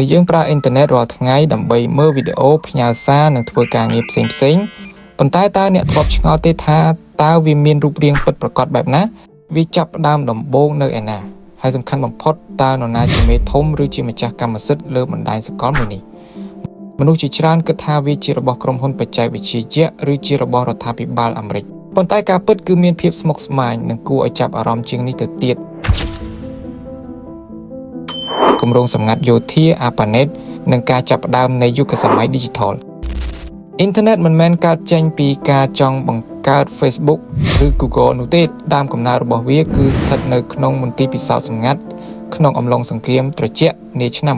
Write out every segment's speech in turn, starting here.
ដែលយើងប្រើអ៊ីនធឺណិតរាល់ថ្ងៃដើម្បីមើលវីដេអូផ្ញើសារនិងធ្វើការងារផ្សេងៗប៉ុន្តែតើអ្នកធ្លាប់ឆ្ងល់ទេថាតើវាមានរូបរាងពិតប្រាកដបែបណាវាចាប់ផ្ដើមដំបូងនៅឯណាហើយសំខាន់បំផុតតើនរណាជាមេធំឬជាម្ចាស់កម្មសិទ្ធិលើបណ្ដាញសង្គមមួយនេះមនុស្សជាច្រើនគិតថាវាជារបស់ក្រុមហ៊ុនបច្ចេកវិទ្យាយក្សឬជារបស់រដ្ឋាភិបាលអាមេរិកប៉ុន្តែការពិតគឺមានភាពស្មុគស្មាញនិងគួរឲ្យចាប់អារម្មណ៍ជាងនេះទៅទៀតគម្រោងសម្ងាត់យោធា ARPANET និងការចាប់ផ្ដើមនៃយុគសម័យ Digital អ៊ីនធឺណិតមិនមែនកើតចេញពីការចង់បង្កើត Facebook ឬ Google នោះទេដើមកំណើតរបស់វាគឺស្ថិតនៅក្នុងមន្ទីរពិសោធន៍សម្ងាត់ក្នុងអំឡុងសង្គ្រាមត្រជាក់នាឆ្នាំ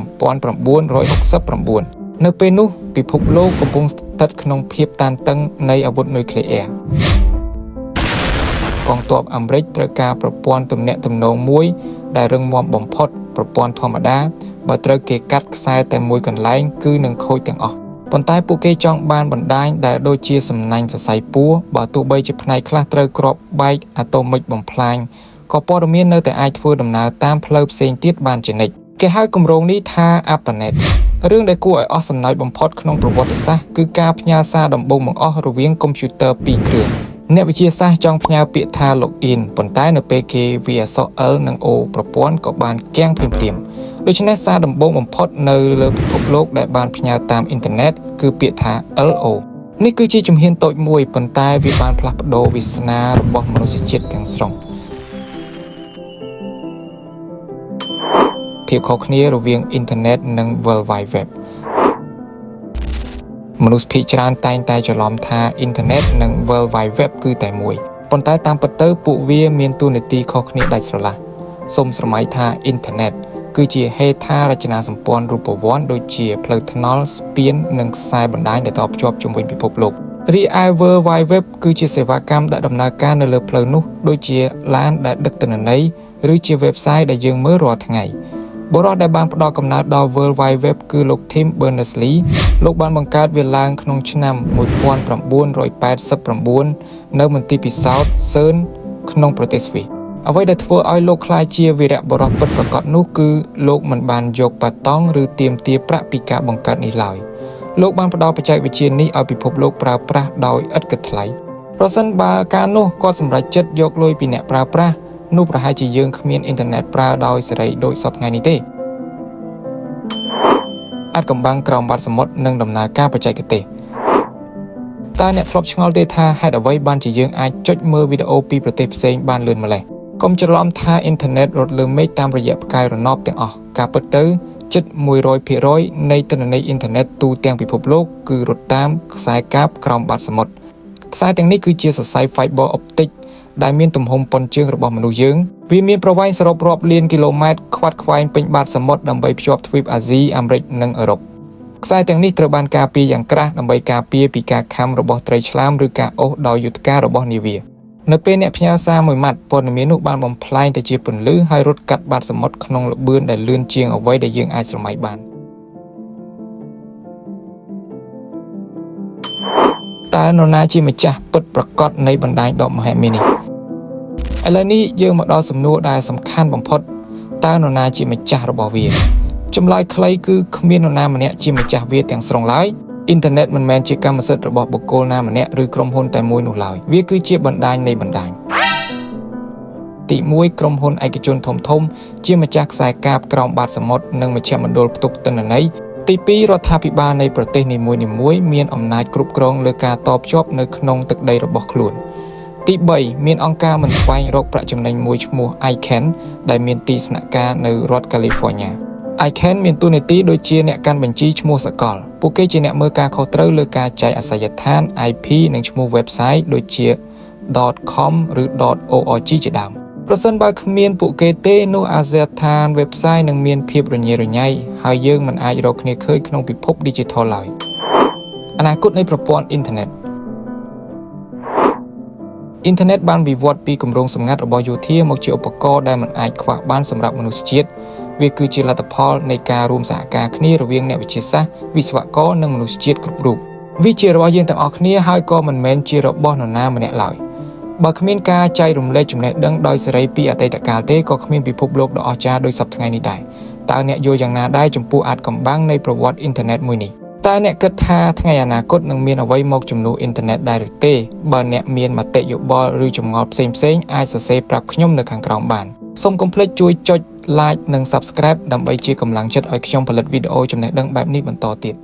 1969នៅពេលនោះពិភពលោកកំពុងស្ថិតក្នុងភាពតានតឹងនៃអាវុធនុយក្លេអ៊ែរកងទ័ពអាមេរិកត្រូវការប្រព័ន្ធទំនាក់ទំនងមួយដែលរឹងមាំបំផុតប្រព័ន្ធធម្មតាបើត្រូវគេកាត់ខ្សែតែមួយកន្លែងគឺនឹងខូចទាំងអស់ប៉ុន្តែពួកគេចង់បានបណ្ដាញដែលដូចជាសំណាញ់សរសៃពួរបើទោះបីជាផ្នែកខ្លះត្រូវគ្រាប់បែកអាតូមិកបំផ្លាញក៏ព័ត៌មាននៅតែអាចធ្វើដំណើរតាមផ្លូវផ្សេងទៀតបានជានិច្ចគេហៅគម្រោងនេះថា ARPANET រឿងដែលគួរឲ្យអស់សំណើចបំផុតក្នុងប្រវត្តិសាស្ត្រគឺការផ្ញើសារដំបូងបង្អស់រវាងកុំព្យូទ័រពីរគ្រឿងអ្នកវិទ្យាសាស្ត្រចង់ផ្ញើពាក្យថា login ប៉ុន្តែនៅពេលគេវាអក្សរ L និង O ប្រព័ន្ធក៏បានគាំងភ្លាមៗដូច្នេះសារដំបូងបំផុតនៅលើពិភពលោកដែលបានផ្ញើតាមអ៊ីនធឺណិតគឺពាក្យថា LO នេះគឺជាជំហានតូចមួយប៉ុន្តែវាបានផ្លាស់ប្ដូរវាសនារបស់មនុស្សជាតិទាំងស្រុងភាពខុសគ្នារវាងអ៊ីនធឺណិតនិង World Wide Web មនុស្សភាគច្រើនតែងតែច្រឡំថាអ៊ីនធឺណិតនិង World Wide Web គឺតែមួយប៉ុន្តែតាមពិតទៅពួកវាមានតួនាទីខុសគ្នាដាច់ស្រឡះសូមស្រមៃថាអ៊ីនធឺណិតគឺជាហេដ្ឋារចនាសម្ព័ន្ធរូបវន្តដូចជាផ្លូវថ្នល់ស្ពាននិងខ្សែបណ្ដាញដែលតភ្ជាប់ជុំវិញពិភពលោករីឯ World Wide Web គឺជាសេវាកម្មដែលដំណើរការនៅលើផ្លូវនោះដូចជាឡានដែលដឹកទិន្នន័យឬជា website ដែលយើងមើលរាល់ថ្ងៃបុរសដែលបានផ្ដល់កំណើតដល់ World Wide Web គឺលោក Tim Berners-Lee លោកបានបង្កើតវាឡើងក្នុងឆ្នាំ1989នៅមន្ទីរពិសោធន៍ CERN ក្នុងប្រទេសស្វីសអ្វីដែលធ្វើឲ្យលោកក្លាយជាវីរបុរសពិតប្រាកដនោះគឺលោកមិនបានយកបាតង់ឬទាមទារប្រាក់ពីការបង្កើតនេះឡើយលោកបានផ្ដល់បច្ចេកវិទ្យានេះឲ្យពិភពលោកប្រើប្រាស់ដោយឥតគិតថ្លៃប្រសិនបើកាលនោះគាត់សម្រេចចិត្តយកលុយពីអ្នកប្រើប្រាស់នោះប្រហែលជាយើងគ្មានអ៊ីនធឺណិតប្រើដោយសេរីដូចសពថ្ងៃនេះទេអាចកំបាំងក្រោមបាតសមុទ្រនិងដំណើរការបច្ចេកទេសតើអ្នកធ្លាប់ឆ្ងល់ទេថាហេតុអ្វីបានជាយើងអាចចុចមើលវីដេអូពីប្រទេសផ្សេងបានលឿនម្ល៉េះកុំច្រឡំថាអ៊ីនធឺណិតរត់លើមេឃតាមរយៈផ្កាយរណបទាំងអស់ការពិតទៅជិត 100% នៃទិន្នន័យអ៊ីនធឺណិតទូទាំងពិភពលោកគឺរត់តាមខ្សែកាបក្រោមបាតសមុទ្រខ្សែទាំងនេះគឺជាសរសៃ fiber optic ដែលមានទំហំប៉ុនជើងរបស់មនុស្សយើងវាមានប្រវែងសរុបរាប់លានគីឡូម៉ែត្រខ្វាត់ខ្វែងពេញបាតសមុទ្រដើម្បីភ្ជាប់ទ្វីបអាស៊ីអាមេរិកនិងអឺរ៉ុបខ្សែទាំងនេះត្រូវបានការពារយ៉ាងក្រាស់ដើម្បីការពារពីការខាំរបស់ត្រីឆ្លាមឬការអូសដោយយុទ្ធការរបស់នាវានៅពេលអ្នកផ្ញើសារមួយម៉ាត់ព័ត៌មាននោះបានបំផ្លែងទៅជាពន្លឺហើយរត់កាត់បាតសមុទ្រក្នុងល្បឿនដែលលឿនជាងអ្វីដែលយើងអាចស្រមៃបានតើនរណាជាម្ចាស់ពិតប្រាកដនៃបណ្ដាញដបមហិមានេះឥឡូវនេះយើងមកដល់សំណួរដែលសំខាន់បំផុតតើនរណាជាម្ចាស់របស់វាចម្លើយខ្លីគឺគ្មាននរណាម្នាក់ជាម្ចាស់វាទាំងស្រុងឡើយអ៊ីនធឺណិតមិនមែនជាកម្មសិទ្ធិរបស់បុគ្គលណាម្នាក់ឬក្រុមហ៊ុនតែមួយនោះឡើយវាគឺជាបណ្ដាញនៃបណ្ដាញទី1ក្រុមហ៊ុនឯកជនធំៗជាម្ចាស់ខ្សែកាបក្រោមបាតសមុទ្រនិងមជ្ឈមណ្ឌលផ្ទុកទិន្នន័យទី2រដ្ឋាភិបាលនៃប្រទេសនីមួយៗមានអំណាចគ្រប់គ្រងលើការតភ្ជាប់នៅក្នុងទឹកដីរបស់ខ្លួនទី3មានអង្គការមិនស្វែងរកប្រាក់ចំណេញមួយឈ្មោះ ICANN ដែលមានទីស្នាក់ការនៅរដ្ឋ California ICANN មានតួនាទីដូចជាអ្នកកាន់បញ្ជីឈ្មោះសកលពួកគេជាអ្នកមើលការខុសត្រូវលើការចែកអាសយដ្ឋាន IP និងឈ្មោះ website ដូចជា .com ឬ .org ជាដើមប្រសិនបើគ្មានពួកគេទេនោះអាសយដ្ឋាន website នឹងមានភាពរញ៉េរញ៉ៃហើយយើងមិនអាចរកគ្នាឃើញក្នុងពិភព Digital ឡើយអនាគតនៃប្រព័ន្ធអ៊ីនធឺណិតអ៊ីនធឺណិតបានវិវត្តពីគម្រោងសម្ងាត់របស់យោធាមកជាឧបករណ៍ដែលមិនអាចខ្វះបានសម្រាប់មនុស្សជាតិវាគឺជាលទ្ធផលនៃការរួមសហការគ្នារវាងអ្នកវិទ្យាសាស្ត្រវិស្វករនិងមនុស្សជាតិគ្រប់រូបវាជារបស់យើងទាំងអស់គ្នាហើយក៏មិនមែនជារបស់នរណាម្នាក់ឡើយបើគ្មានការចែករំលែកចំណេះដឹងដោយសេរីពីអតីតកាលទេក៏គ្មានពិភពលោកដ៏អស្ចារ្យដូចសពថ្ងៃនេះដែរ តើអ្នកយល់យ៉ាងណាដែរចំពោះអាចកំបាំងនៃប្រវត្តិអ៊ីនធឺណិតមួយនេះតើអ្នកគិតថាថ្ងៃអនាគតនឹងមានអ្វីមកជំនួសអ៊ីនធឺណិតដែរឬទេបើអ្នកមានមតិយោបល់ឬចម្ងល់ផ្សេងៗអាចសរសេរប្រាប់ខ្ញុំនៅខាងក្រោមបានសូមកុំភ្លេចជួយចុច like និង subscribe ដើម្បីជាកម្លាំងចិត្តឲ្យខ្ញុំផលិតវីដេអូចំណេះដឹងបែបនេះបន្តទៀត